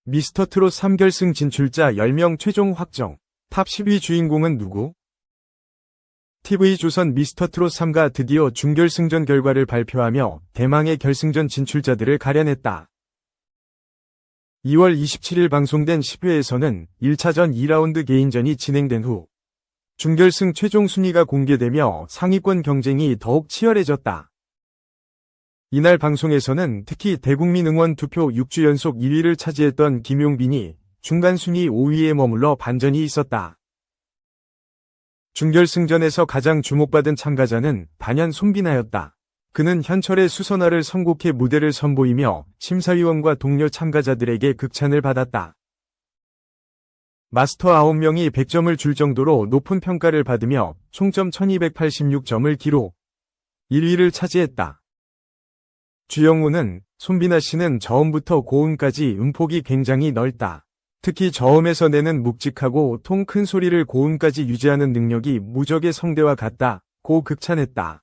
미스터트롯 3결승 진출자 10명 최종 확정. 탑 10위 주인공은 누구? TV조선 미스터트롯 3가 드디어 준결승전 결과를 발표하며 대망의 결승전 진출자들을 가려냈다. 2월 27일 방송된 10회에서는 1차전 2라운드 개인전이 진행된 후 준결승 최종 순위가 공개되며 상위권 경쟁이 더욱 치열해졌다. 이날 방송에서는 특히 대국민 응원 투표 6주 연속 1위를 차지했던 김용빈이 중간 순위 5위에 머물러 반전이 있었다. 준결승전에서 가장 주목받은 참가자는 단연 손비나였다. 그는 현철의 수선화를 선곡해 무대를 선보이며 심사위원과 동료 참가자들에게 극찬을 받았다. 마스터 9명이 100점을 줄 정도로 높은 평가를 받으며 총점 1286점을 기록, 1위를 차지했다. 주영우는 손비나 씨는 저음부터 고음까지 음폭이 굉장히 넓다. 특히 저음에서 내는 묵직하고 통 큰 소리를 고음까지 유지하는 능력이 무적의 성대와 같다고 극찬했다.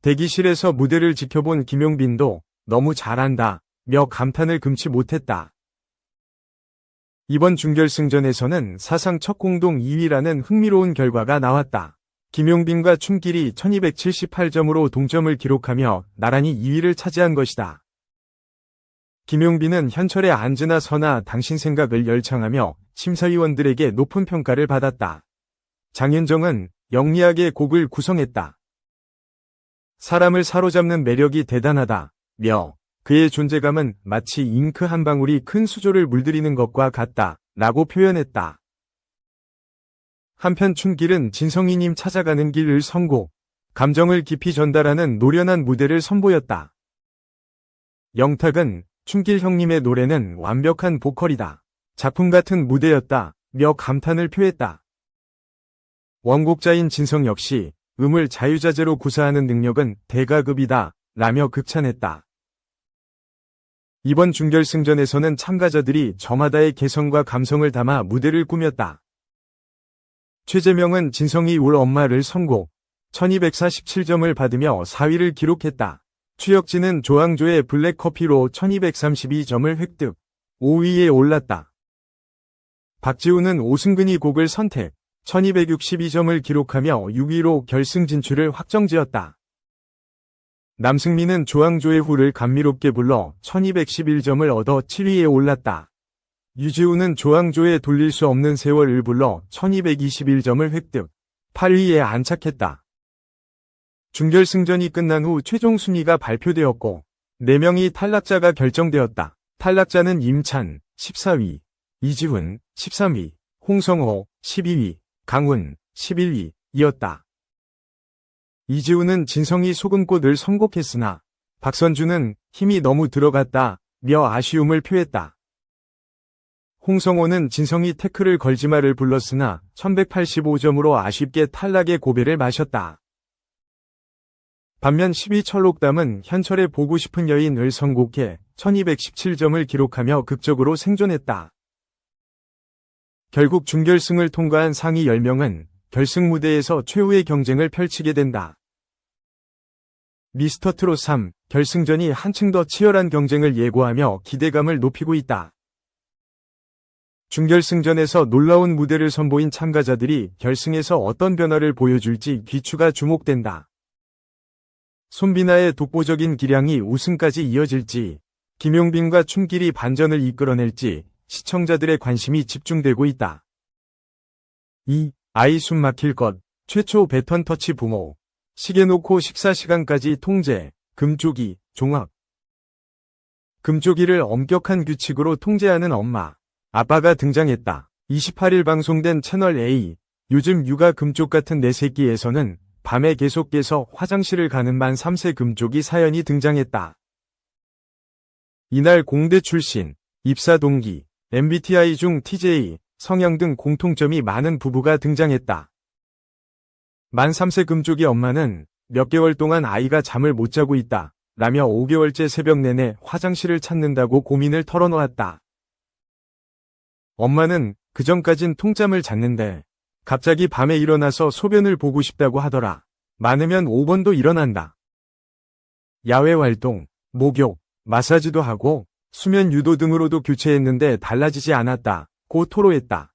대기실에서 무대를 지켜본 김용빈도 너무 잘한다며 감탄을 금치 못했다. 이번 준결승전에서는 사상 첫 공동 2위라는 흥미로운 결과가 나왔다. 김용빈과 춤길이 1278점으로 동점을 기록하며 나란히 2위를 차지한 것이다. 김용빈은 현철의 안즈나 서나 당신 생각을 열창하며 심사위원들에게 높은 평가를 받았다. 장윤정은 영리하게 곡을 구성했다. 사람을 사로잡는 매력이 대단하다며 그의 존재감은 마치 잉크 한 방울이 큰 수조를 물들이는 것과 같다 라고 표현했다. 한편 춤길은 진성이님 찾아가는 길을 선곡, 감정을 깊이 전달하는 노련한 무대를 선보였다. 영탁은 춤길 형님의 노래는 완벽한 보컬이다. 작품 같은 무대였다며 감탄을 표했다. 원곡자인 진성 역시 음을 자유자재로 구사하는 능력은 대가급이다 라며 극찬했다. 이번 준결승전에서는 참가자들이 저마다의 개성과 감성을 담아 무대를 꾸몄다. 최재명은 진성이 울 엄마를 선곡, 1247점을 받으며 4위를 기록했다. 추혁진은 조항조의 블랙커피로 1232점을 획득, 5위에 올랐다. 박지우는 오승근이 곡을 선택, 1262점을 기록하며 6위로 결승 진출을 확정지었다. 남승민은 조항조의 후를 감미롭게 불러 1211점을 얻어 7위에 올랐다. 유지우는 조항조의 돌릴 수 없는 세월을 불러 1221점을 획득, 8위에 안착했다. 준결승전이 끝난 후 최종 순위가 발표되었고 4명이 탈락자가 결정되었다. 탈락자는 임찬 14위, 이지훈 13위, 홍성호 12위, 강훈 11위이었다. 이지훈은 진성이 소금꽃을 선곡했으나 박선주는 힘이 너무 들어갔다며 아쉬움을 표했다. 홍성호는 진성이 태클을 걸지마를 불렀으나 1185점으로 아쉽게 탈락의 고배를 마셨다. 반면 10위 철록담은 현철의 보고 싶은 여인을 선곡해 1217점을 기록하며 극적으로 생존했다. 결국 준결승을 통과한 상위 10명은 결승 무대에서 최후의 경쟁을 펼치게 된다. 미스터트롯 3 결승전이 한층 더 치열한 경쟁을 예고하며 기대감을 높이고 있다. 준결승전에서 놀라운 무대를 선보인 참가자들이 결승에서 어떤 변화를 보여줄지 귀추가 주목된다. 손비나의 독보적인 기량이 우승까지 이어질지, 김용빈과 춤길이 반전을 이끌어낼지 시청자들의 관심이 집중되고 있다. 2. 아이 숨 막힐 것, 최초 배턴 터치 부모, 시계 놓고 식사 시간까지 통제, 금쪽이, 종합. 금쪽이를 엄격한 규칙으로 통제하는 엄마. 아빠가 등장했다. 28일 방송된 채널A, 요즘 육아 금쪽 같은 내 새끼에서는 밤에 계속 깨서 화장실을 가는 만 3세 금쪽이 사연이 등장했다. 이날 공대 출신, 입사 동기, MBTI 중 TJ, 성향 등 공통점이 많은 부부가 등장했다. 만 3세 금쪽이 엄마는 몇 개월 동안 아이가 잠을 못 자고 있다 라며 5개월째 새벽 내내 화장실을 찾는다고 고민을 털어놓았다. 엄마는 그전까진 통잠을 잤는데 갑자기 밤에 일어나서 소변을 보고 싶다고 하더라. 많으면 5번도 일어난다. 야외 활동, 목욕, 마사지도 하고 수면 유도 등으로도 교체했는데 달라지지 않았다. 고 토로했다.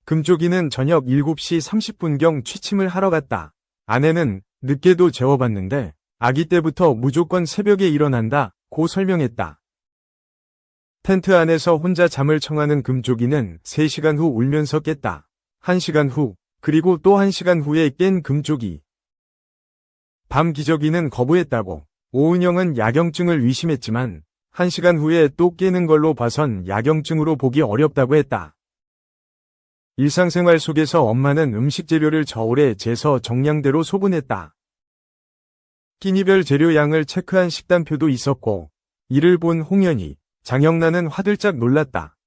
금쪽이는 저녁 7시 30분경 취침을 하러 갔다. 아내는 늦게도 재워봤는데 아기 때부터 무조건 새벽에 일어난다. 고 설명했다. 텐트 안에서 혼자 잠을 청하는 금쪽이는 3시간 후 울면서 깼다. 1시간 후, 그리고 또 1시간 후에 깬 금쪽이. 밤 기저귀는 거부했다고. 오은영은 야경증을 의심했지만 1시간 후에 또 깨는 걸로 봐선 야경증으로 보기 어렵다고 했다. 일상생활 속에서 엄마는 음식 재료를 저울에 재서 정량대로 소분했다. 끼니별 재료 양을 체크한 식단표도 있었고 이를 본 홍연희, 장영란은 화들짝 놀랐다.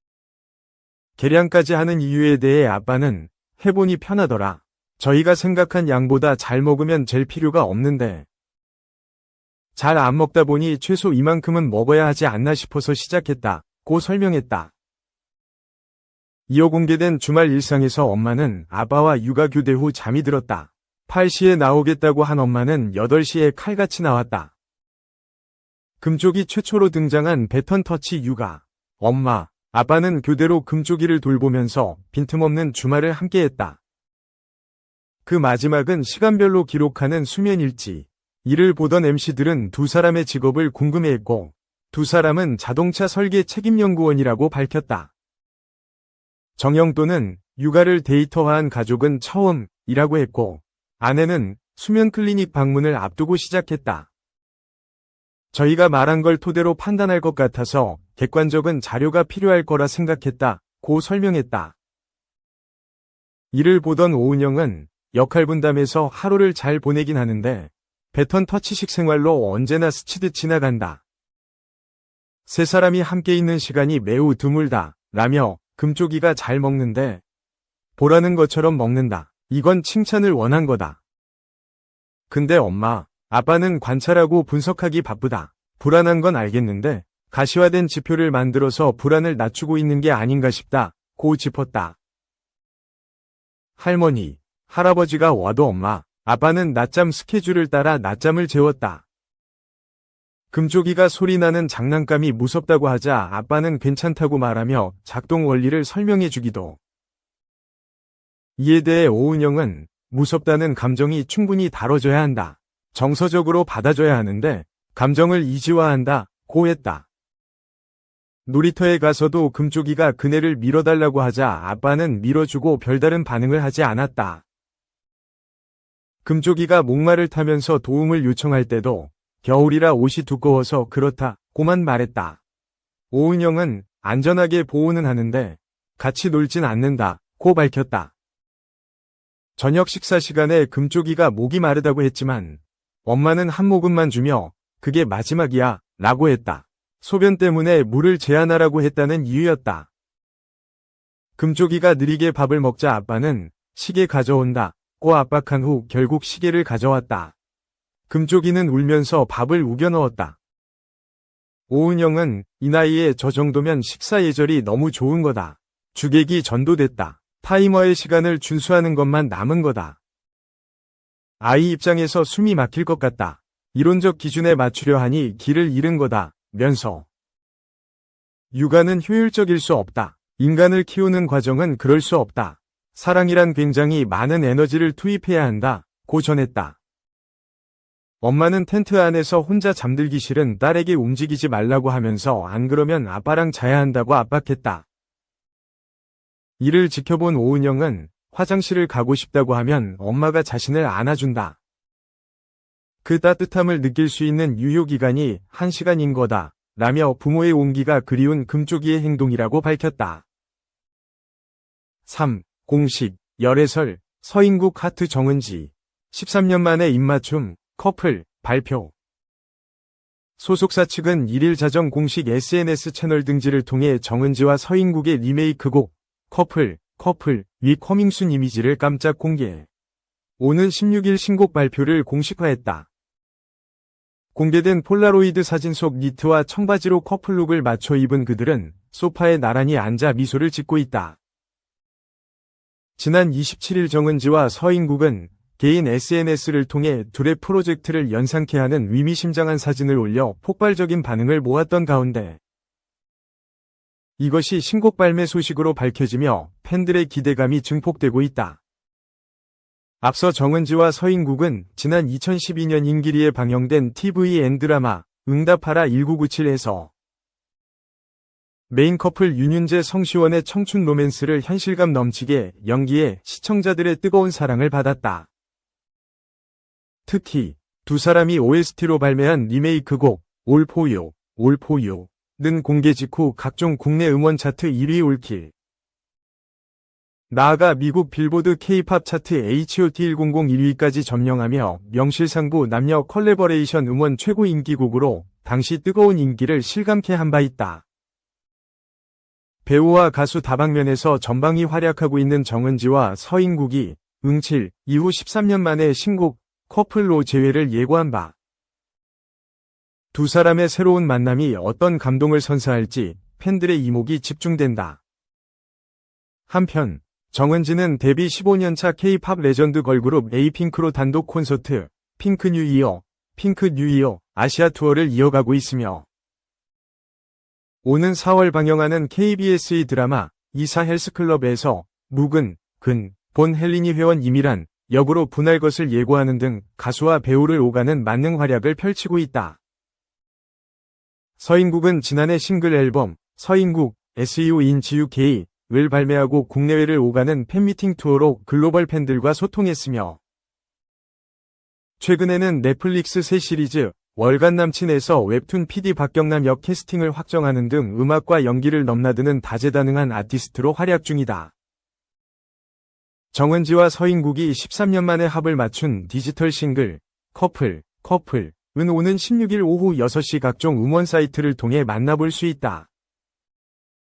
계량까지 하는 이유에 대해 아빠는 해보니 편하더라. 저희가 생각한 양보다 잘 먹으면 잴 필요가 없는데 잘 안 먹다 보니 최소 이만큼은 먹어야 하지 않나 싶어서 시작했다. 고 설명했다. 이어 공개된 주말 일상에서 엄마는 아빠와 육아 교대 후 잠이 들었다. 8시에 나오겠다고 한 엄마는 8시에 칼같이 나왔다. 금쪽이 최초로 등장한 배턴 터치 육아. 엄마, 아빠는 교대로 금쪽이를 돌보면서 빈틈없는 주말을 함께했다. 그 마지막은 시간별로 기록하는 수면 일지. 이를 보던 MC들은 두 사람의 직업을 궁금해했고 두 사람은 자동차 설계 책임연구원이라고 밝혔다. 정영돈은 육아를 데이터화한 가족은 처음이라고 했고 아내는 수면 클리닉 방문을 앞두고 시작했다. 저희가 말한 걸 토대로 판단할 것 같아서 객관적인 자료가 필요할 거라 생각했다. 고 설명했다. 이를 보던 오은영은 역할 분담해서 하루를 잘 보내긴 하는데 배턴 터치식 생활로 언제나 스치듯 지나간다. 세 사람이 함께 있는 시간이 매우 드물다. 라며 금쪽이가 잘 먹는데 보라는 것처럼 먹는다. 이건 칭찬을 원한 거다. 근데 엄마, 아빠는 관찰하고 분석하기 바쁘다. 불안한 건 알겠는데 가시화된 지표를 만들어서 불안을 낮추고 있는 게 아닌가 싶다. 고 짚었다. 할머니, 할아버지가 와도 엄마, 아빠는 낮잠 스케줄을 따라 낮잠을 재웠다. 금쪽이가 소리나는 장난감이 무섭다고 하자 아빠는 괜찮다고 말하며 작동 원리를 설명해 주기도. 이에 대해 오은영은 무섭다는 감정이 충분히 다뤄져야 한다. 정서적으로 받아줘야 하는데 감정을 이지화한다. 고 했다. 놀이터에 가서도 금쪽이가 그네를 밀어달라고 하자 아빠는 밀어주고 별다른 반응을 하지 않았다. 금쪽이가 목마를 타면서 도움을 요청할 때도 겨울이라 옷이 두꺼워서 그렇다. 고만 말했다. 오은영은 안전하게 보호는 하는데 같이 놀진 않는다. 고 밝혔다. 저녁 식사 시간에 금쪽이가 목이 마르다고 했지만 엄마는 한 모금만 주며 그게 마지막이야 라고 했다. 소변 때문에 물을 제한하라고 했다는 이유였다. 금쪽이가 느리게 밥을 먹자 아빠는 시계 가져온다. 고 압박한 후 결국 시계를 가져왔다. 금쪽이는 울면서 밥을 우겨 넣었다. 오은영은 이 나이에 저 정도면 식사 예절이 너무 좋은 거다. 주객이 전도됐다. 타이머의 시간을 준수하는 것만 남은 거다. 아이 입장에서 숨이 막힐 것 같다. 이론적 기준에 맞추려 하니 길을 잃은 거다. 면서 육아는 효율적일 수 없다. 인간을 키우는 과정은 그럴 수 없다. 사랑이란 굉장히 많은 에너지를 투입해야 한다. 고 전했다. 엄마는 텐트 안에서 혼자 잠들기 싫은 딸에게 움직이지 말라고 하면서 안 그러면 아빠랑 자야 한다고 압박했다. 이를 지켜본 오은영은 화장실을 가고 싶다고 하면 엄마가 자신을 안아준다. 그 따뜻함을 느낄 수 있는 유효기간이 1시간인 거다. 라며 부모의 온기가 그리운 금쪽이의 행동이라고 밝혔다. 3. 공식, 열애설, 서인국 하트 정은지. 13년 만에 입맞춤, 커플, 발표. 소속사 측은 1일 자정 공식 SNS 채널 등지를 통해 정은지와 서인국의 리메이크곡, 커플, 위 커밍순 이미지를 깜짝 공개. 오는 16일 신곡 발표를 공식화했다. 공개된 폴라로이드 사진 속 니트와 청바지로 커플룩을 맞춰 입은 그들은 소파에 나란히 앉아 미소를 짓고 있다. 지난 27일 정은지와 서인국은 개인 SNS를 통해 둘의 프로젝트를 연상케 하는 의미심장한 사진을 올려 폭발적인 반응을 모았던 가운데 이것이 신곡 발매 소식으로 밝혀지며 팬들의 기대감이 증폭되고 있다. 앞서 정은지와 서인국은 지난 2012년 임기리에 방영된 TVN 드라마 응답하라 1997에서 메인 커플 윤윤재 성시원의 청춘 로맨스를 현실감 넘치게 연기해 시청자들의 뜨거운 사랑을 받았다. 특히 두 사람이 OST로 발매한 리메이크곡 All For You, All For You는 공개 직후 각종 국내 음원 차트 1위 올킬. 나아가 미국 빌보드 K-팝 차트 HOT 100 1위까지 점령하며 명실상부 남녀 컬래버레이션 음원 최고 인기곡으로 당시 뜨거운 인기를 실감케 한 바 있다. 배우와 가수 다방면에서 전방위 활약하고 있는 정은지와 서인국이 응칠 이후 13년 만에 신곡 커플로 재회를 예고한 바. 두 사람의 새로운 만남이 어떤 감동을 선사할지 팬들의 이목이 집중된다. 한편 정은지는 데뷔 15년차 K-팝 레전드 걸그룹 에이핑크로 단독 콘서트 핑크 뉴 이어 아시아 투어를 이어가고 있으며 오는 4월 방영하는 KBS 드라마 이사 헬스클럽에서 묵은 본 헬린이 회원 이미란 역으로 분할 것을 예고하는 등 가수와 배우를 오가는 만능 활약을 펼치고 있다. 서인국은 지난해 싱글 앨범 서인국 SU in GUK를 발매하고 국내외를 오가는 팬미팅 투어로 글로벌 팬들과 소통했으며 최근에는 넷플릭스 새 시리즈 월간 남친에서 웹툰 PD 박경남 역 캐스팅을 확정하는 등 음악과 연기를 넘나드는 다재다능한 아티스트로 활약 중이다. 정은지와 서인국이 13년 만에 합을 맞춘 디지털 싱글 커플은 오는 16일 오후 6시 각종 음원 사이트를 통해 만나볼 수 있다.